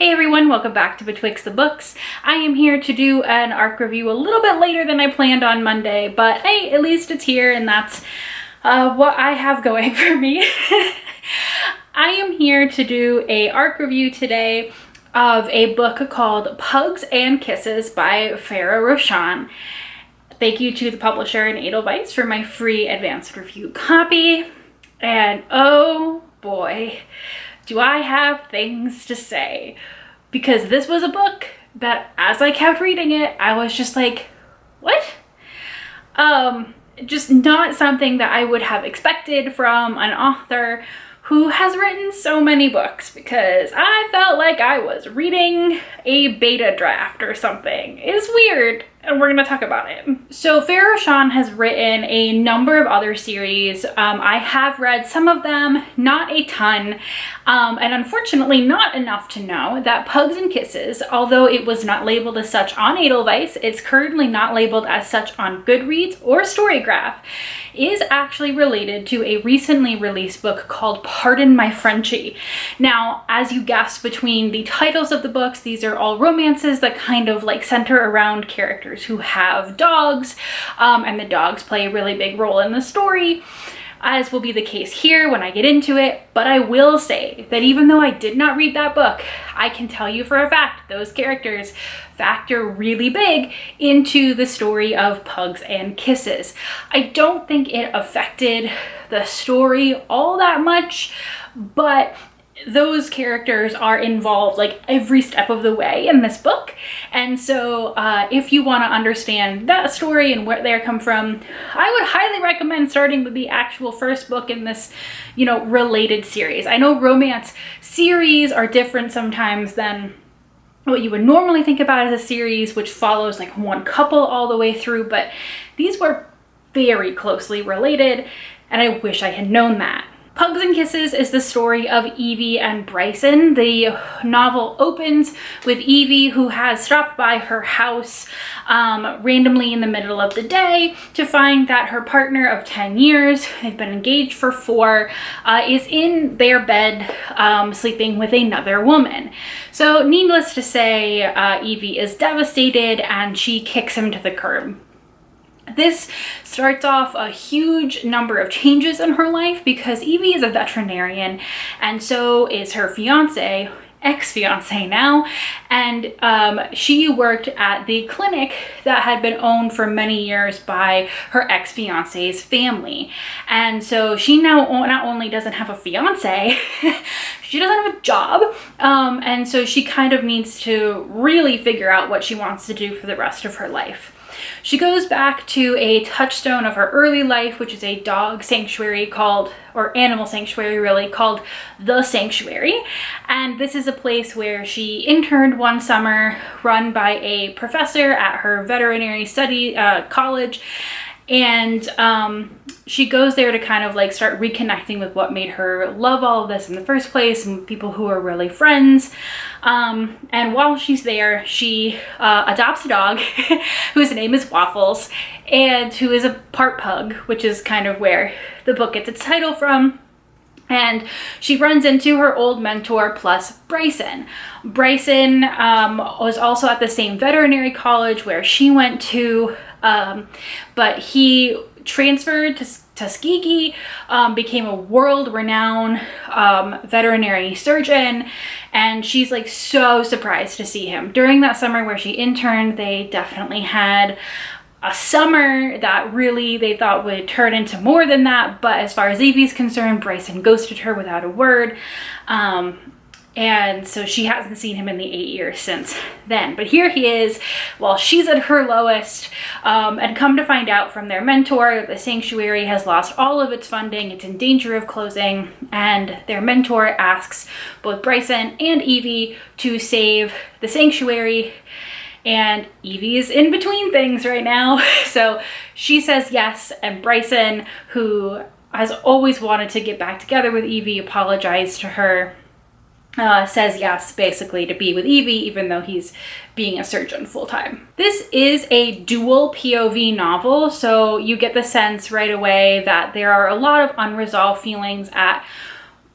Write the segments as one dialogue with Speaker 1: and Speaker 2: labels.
Speaker 1: Hey everyone, welcome back to Betwixt the Books. I am here to do an ARC review a little bit later than I planned on Monday, but hey, at least it's here and that's what I have going for me. I am here to do a ARC review today of a book called Pugs and Kisses by Farah Roshan. Thank you to the publisher and Edelweiss for my free advanced review copy. And oh boy, do I have things to say, because this was a book that as I kept reading it, I was just like, what? Just not something that I would have expected from an author who has written so many books, because I felt like I was reading a beta draft or something. It's weird, and we're gonna talk about it. So Farah Roshan has written a number of other series. I have read some of them, not a ton, and unfortunately not enough to know that Pugs and Kisses, although it was not labeled as such on Edelweiss, it's currently not labeled as such on Goodreads or Storygraph, is actually related to a recently released book called Pardon My Frenchie. Now, as you guessed between the titles of the books, these are all romances that kind of like center around characters who have dogs, and the dogs play a really big role in the story, as will be the case here when I get into it. But I will say that even though I did not read that book, I can tell you for a fact those characters factor really big into the story of Pugs and Kisses. I don't think it affected the story all that much, but those characters are involved like every step of the way in this book. And so if you want to understand that story and where they come from, I would highly recommend starting with the actual first book in this, related series. I know romance series are different sometimes than what you would normally think about as a series, which follows like one couple all the way through, but these were very closely related, and I wish I had known that. Pugs and Kisses is the story of Evie and Bryson. The novel opens with Evie, who has stopped by her house randomly in the middle of the day to find that her partner of 10 years, they've been engaged for 4, is in their bed sleeping with another woman. So needless to say, Evie is devastated and she kicks him to the curb. This starts off a huge number of changes in her life because Evie is a veterinarian and so is her fiance, ex-fiance now, and she worked at the clinic that had been owned for many years by her ex-fiance's family. And so she now not only doesn't have a fiance, she doesn't have a job, and so she kind of needs to really figure out what she wants to do for the rest of her life. She goes back to a touchstone of her early life, which is a dog sanctuary animal sanctuary really, called The Sanctuary. And this is a place where she interned one summer, run by a professor at her veterinary study college. And she goes there to kind of like start reconnecting with what made her love all of this in the first place and people who are really friends. And while she's there, she adopts a dog whose name is Waffles and who is a part pug, which is kind of where the book gets its title from. And she runs into her old mentor plus Bryson. Bryson was also at the same veterinary college where she went to, but he transferred to Tuskegee, became a world-renowned veterinary surgeon, and she's like so surprised to see him. During that summer where she interned, they definitely had a summer that really they thought would turn into more than that, but as far as Evie's concerned, Bryson ghosted her without a word. And so she hasn't seen him in the 8 years since then. But here he is while she's at her lowest, and come to find out from their mentor that the sanctuary has lost all of its funding, it's in danger of closing, and their mentor asks both Bryson and Evie to save the sanctuary. And Evie is in between things right now. So she says yes, and Bryson, who has always wanted to get back together with Evie, apologized to her, says yes basically to be with Evie, even though he's being a surgeon full-time. This is a dual POV novel, so you get the sense right away that there are a lot of unresolved feelings at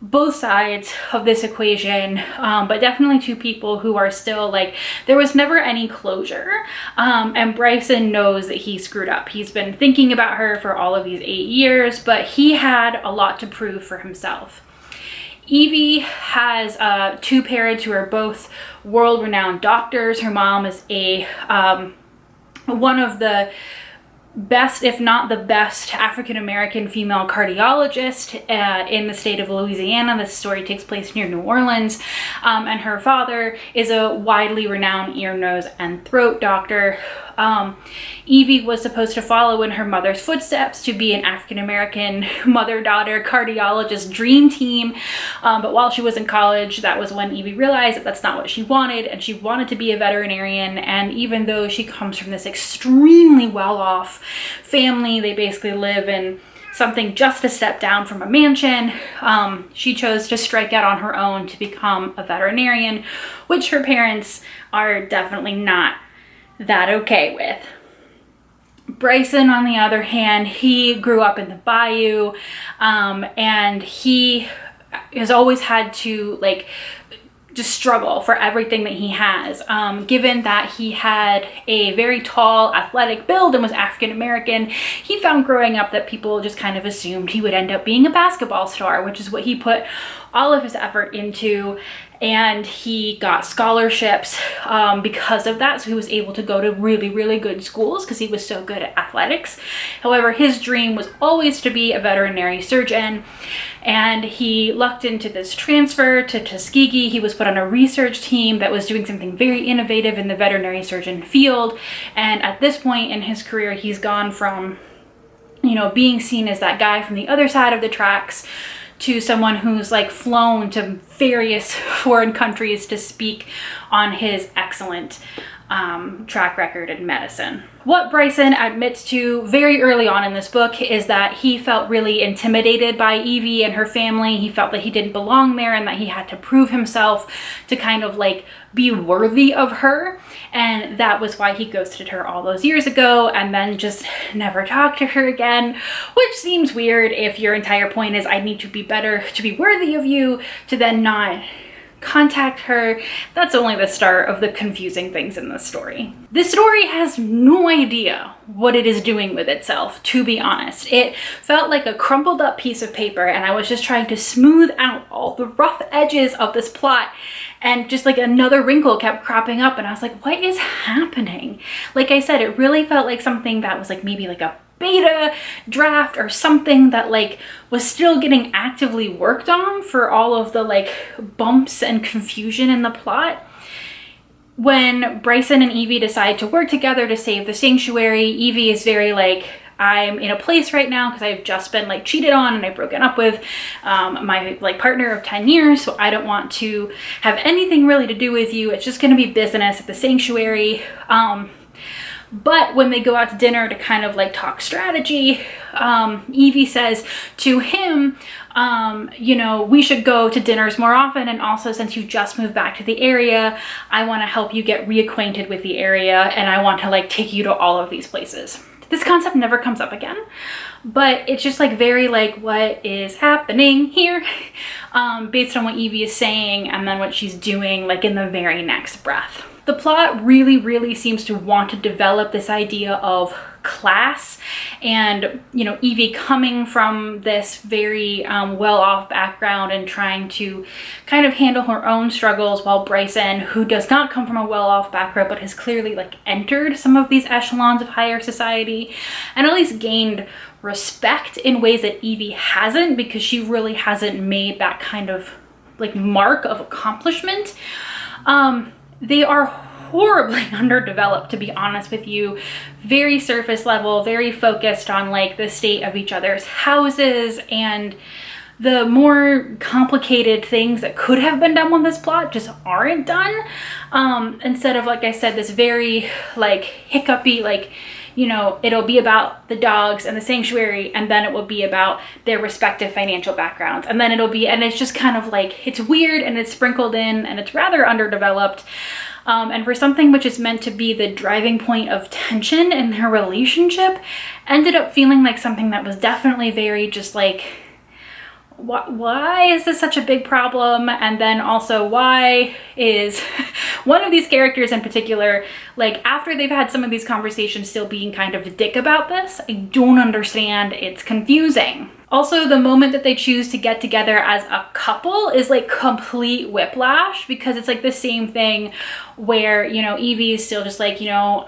Speaker 1: both sides of this equation, but definitely two people who are still like, there was never any closure. And Bryson knows that he screwed up. He's been thinking about her for all of these 8 years, but he had a lot to prove for himself. Evie has 2 parents who are both world-renowned doctors. Her mom is one of the best, if not the best, African-American female cardiologist in the state of Louisiana. This story takes place near New Orleans. And her father is a widely renowned ear, nose, and throat doctor. Evie was supposed to follow in her mother's footsteps to be an African-American mother-daughter cardiologist dream team. But while she was in college, that was when Evie realized that that's not what she wanted, and she wanted to be a veterinarian. And even though she comes from this extremely well-off family, they basically live in something just a step down from a mansion, she chose to strike out on her own to become a veterinarian, which her parents are definitely not that okay with. Bryson, on the other hand, he grew up in the bayou, and he has always had to like just struggle for everything that he has. Given that he had a very tall, athletic build and was African-American, he found growing up that people just kind of assumed he would end up being a basketball star, which is what he put all of his effort into. And he got scholarships because of that. So he was able to go to really, really good schools because he was so good at athletics. However, his dream was always to be a veterinary surgeon. And he lucked into this transfer to Tuskegee. He was put on a research team that was doing something very innovative in the veterinary surgeon field. And at this point in his career, he's gone from, you know, being seen as that guy from the other side of the tracks to someone who's like flown to various foreign countries to speak on his excellent track record in medicine. What Bryson admits to very early on in this book is that he felt really intimidated by Evie and her family. He felt that he didn't belong there and that he had to prove himself to kind of like be worthy of her. And that was why he ghosted her all those years ago and then just never talked to her again, which seems weird if your entire point is I need to be better to be worthy of you, to then not contact her. That's only the start of the confusing things in this story. This story has no idea what it is doing with itself, to be honest. It felt like a crumpled up piece of paper, and I was just trying to smooth out all the rough edges of this plot, and just like another wrinkle kept cropping up, and I was like, what is happening? Like I said, it really felt like something that was like maybe like a beta draft or something that like was still getting actively worked on for all of the like bumps and confusion in the plot. When Bryson and Evie decide to work together to save the sanctuary, Evie is very like, I'm in a place right now because I've just been like cheated on and I've broken up with my like partner of 10 years. So I don't want to have anything really to do with you. It's just going to be business at the sanctuary. But when they go out to dinner to kind of like talk strategy, Evie says to him, you know, we should go to dinners more often. And also, since you just moved back to the area, I want to help you get reacquainted with the area. And I want to like take you to all of these places. This concept never comes up again, but it's just like very like, what is happening here? Based on what Evie is saying and then what she's doing like in the very next breath. The plot really, really seems to want to develop this idea of class and, you know, Evie coming from this very well-off background and trying to kind of handle her own struggles, while Bryson, who does not come from a well-off background but has clearly like entered some of these echelons of higher society and at least gained respect in ways that Evie hasn't, because she really hasn't made that kind of like mark of accomplishment. They are horribly underdeveloped, to be honest with you. Very surface level, very focused on like the state of each other's houses, and the more complicated things that could have been done with this plot just aren't done. Instead of, like I said, this very like hiccupy, like, you know, it'll be about the dogs and the sanctuary, and then it will be about their respective financial backgrounds, and then it'll be, and it's just kind of like, it's weird and it's sprinkled in and it's rather underdeveloped. And for something which is meant to be the driving point of tension in their relationship, ended up feeling like something that was definitely very just like why is this such a big problem? And then also, why is one of these characters in particular, like after they've had some of these conversations, still being kind of a dick about this? I don't understand. It's confusing. Also, the moment that they choose to get together as a couple is like complete whiplash, because it's like the same thing where, you know, Evie's still just like, you know,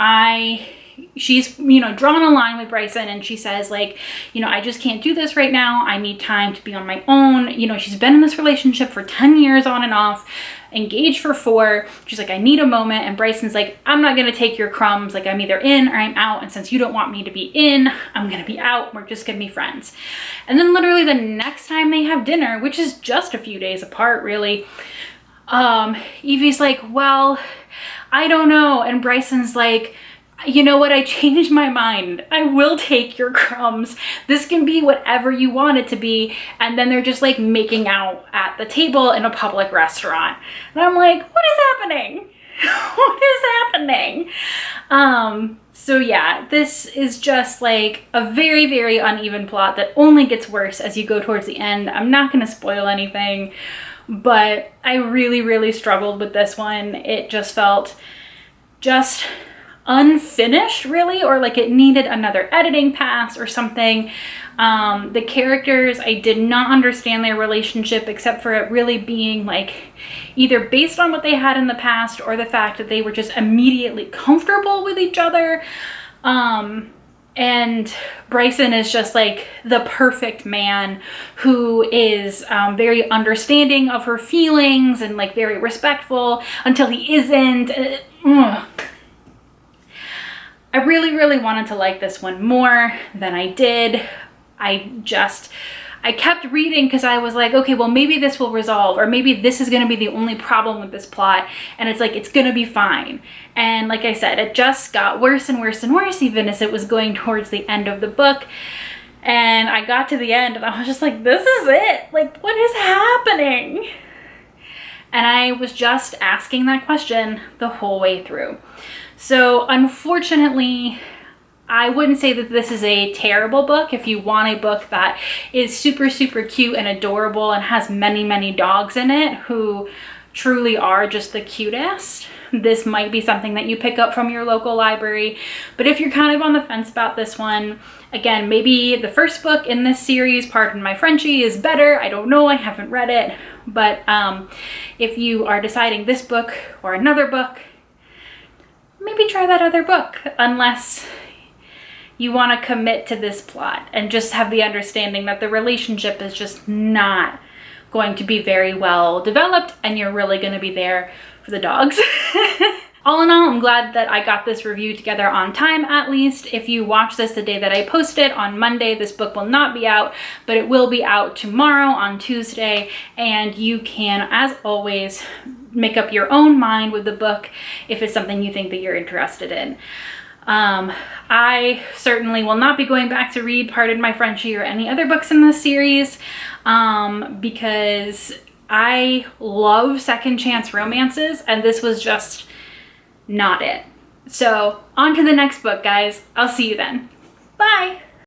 Speaker 1: she's, you know, drawn a line with Bryson, and she says like, you know, I just can't do this right now. I need time to be on my own. You know, she's been in this relationship for 10 years on and off, engaged for 4. She's like, I need a moment. And Bryson's like, I'm not going to take your crumbs. Like, I'm either in or I'm out. And since you don't want me to be in, I'm going to be out. We're just going to be friends. And then literally the next time they have dinner, which is just a few days apart, really, Evie's like, well, I don't know. And Bryson's like, you know what? I changed my mind. I will take your crumbs. This can be whatever you want it to be. And then they're just like making out at the table in a public restaurant. And I'm like, what is happening? What is happening? So yeah, this is just like a very, very uneven plot that only gets worse as you go towards the end. I'm not going to spoil anything, but I really, really struggled with this one. It just felt just unfinished, really, or like it needed another editing pass or something. The characters, I did not understand their relationship, except for it really being like either based on what they had in the past or the fact that they were just immediately comfortable with each other. And Bryson is just like the perfect man who is very understanding of her feelings and like very respectful until he isn't. I really, really wanted to like this one more than I did. I kept reading because I was like, okay, well, maybe this will resolve, or maybe this is going to be the only problem with this plot, and it's like, it's going to be fine. And like I said, it just got worse and worse and worse, even as it was going towards the end of the book. And I got to the end and I was just like, this is it. Like, what is happening? And I was just asking that question the whole way through. So unfortunately, I wouldn't say that this is a terrible book. If you want a book that is super, super cute and adorable and has many, many dogs in it who truly are just the cutest, this might be something that you pick up from your local library. But if you're kind of on the fence about this one, again, maybe the first book in this series, Pardon My Frenchie, is better. I don't know, I haven't read it. But if you are deciding this book or another book, maybe try that other book, unless you want to commit to this plot and just have the understanding that the relationship is just not going to be very well developed and you're really going to be there for the dogs. All in all, I'm glad that I got this review together on time, at least. If you watch this the day that I post it, on Monday, this book will not be out, but it will be out tomorrow on Tuesday, and you can, as always, make up your own mind with the book if it's something you think that you're interested in. I certainly will not be going back to read Pardon My Frenchie or any other books in this series, because I love second chance romances, and this was just not it. So on to the next book, guys. I'll see you then. Bye.